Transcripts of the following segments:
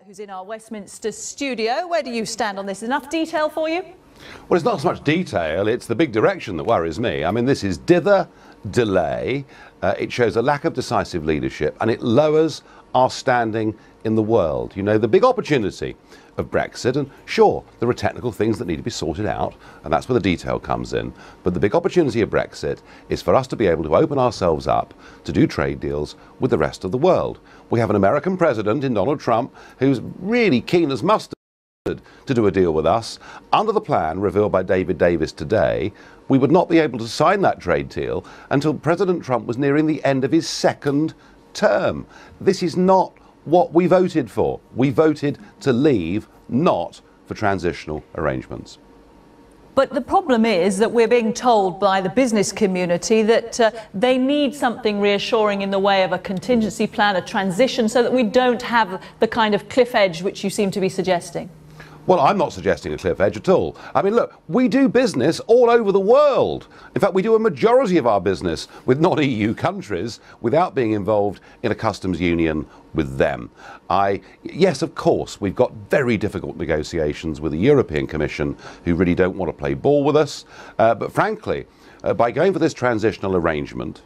who's in our Westminster studio. Where do you stand on this? Enough detail for you? Well, it's not so much detail, it's the big direction that worries me. I mean, this is dither, delay, it shows a lack of decisive leadership, and it lowers our standing in the world. You know, the big opportunity of Brexit, and sure, there are technical things that need to be sorted out, and that's where the detail comes in, but the big opportunity of Brexit is for us to be able to open ourselves up to do trade deals with the rest of the world. We have an American president in Donald Trump who's really keen as mustard to do a deal with us. Under the plan revealed by David Davis today, we would not be able to sign that trade deal until President Trump was nearing the end of his second term. This is not what we voted for. We voted to leave, not for transitional arrangements. But the problem is that we're being told by the business community that they need something reassuring in the way of a contingency plan, a transition, so that we don't have the kind of cliff edge which you seem to be suggesting. Well, I'm not suggesting a cliff edge at all. I mean, look, we do business all over the world. In fact, we do a majority of our business with non-EU countries without being involved in a customs union with them. Yes, of course, we've got very difficult negotiations with the European Commission, who really don't want to play ball with us. But frankly, by going for this transitional arrangement,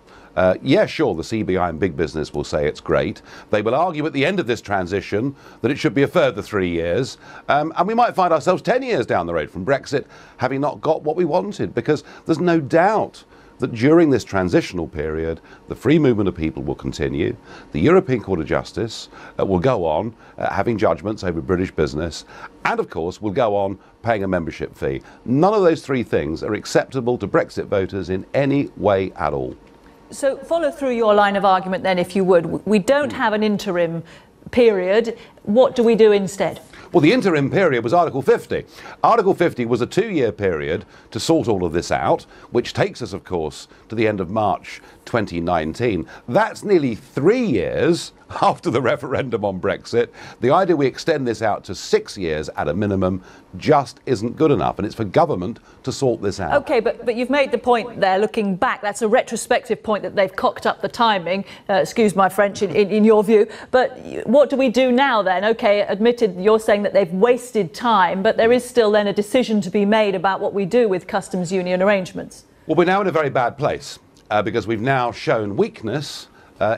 yeah, sure, the CBI and big business will say it's great. They will argue at the end of this transition that it should be a further 3 years. And we might find ourselves 10 years down the road from Brexit having not got what we wanted, because there's no doubt that during this transitional period, the free movement of people will continue. The European Court of Justice will go on having judgments over British business, and of course will go on paying a membership fee. None of those three things are acceptable to Brexit voters in any way at all. So follow through your line of argument then, if you would. We don't have an interim period. What do we do instead? Well, the interim period was Article 50. Article 50 was a 2-year period to sort all of this out, which takes us, of course, to the end of March 2019. That's nearly 3 years after the referendum on Brexit. The idea we extend this out to 6 years at a minimum just isn't good enough, and it's for government to sort this out. OK, but you've made the point there, looking back, that's a retrospective point that they've cocked up the timing, excuse my French, in your view. But what do we do now then? OK, admitted, you're saying that they've wasted time, but there is still then a decision to be made about what we do with customs union arrangements. Well, we're now in a very bad place because we've now shown weakness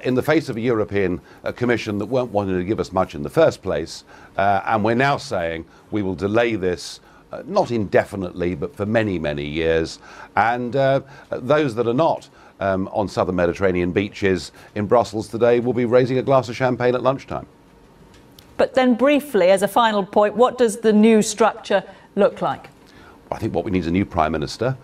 in the face of a European Commission that weren't wanting to give us much in the first place, and we're now saying we will delay this not indefinitely but for many, many years, and those that are not on southern Mediterranean beaches in Brussels today will be raising a glass of champagne at lunchtime. But then briefly, as a final point, what does the new structure look like? I think what we need is a new Prime Minister.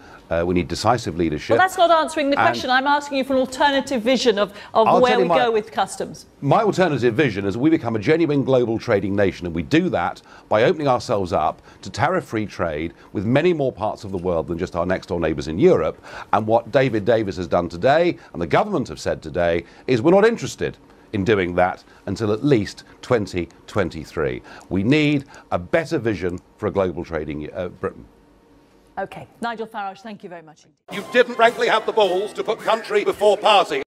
We need decisive leadership. Well, that's not answering the question. I'm asking you for an alternative vision of where we go with customs. My alternative vision is we become a genuine global trading nation, and we do that by opening ourselves up to tariff-free trade with many more parts of the world than just our next-door neighbours in Europe. And what David Davis has done today, and the government have said today, is we're not interested in doing that until at least 2023. We need a better vision for a global trading Britain. OK. Nigel Farage, thank you very much. You didn't frankly have the balls to put country before party.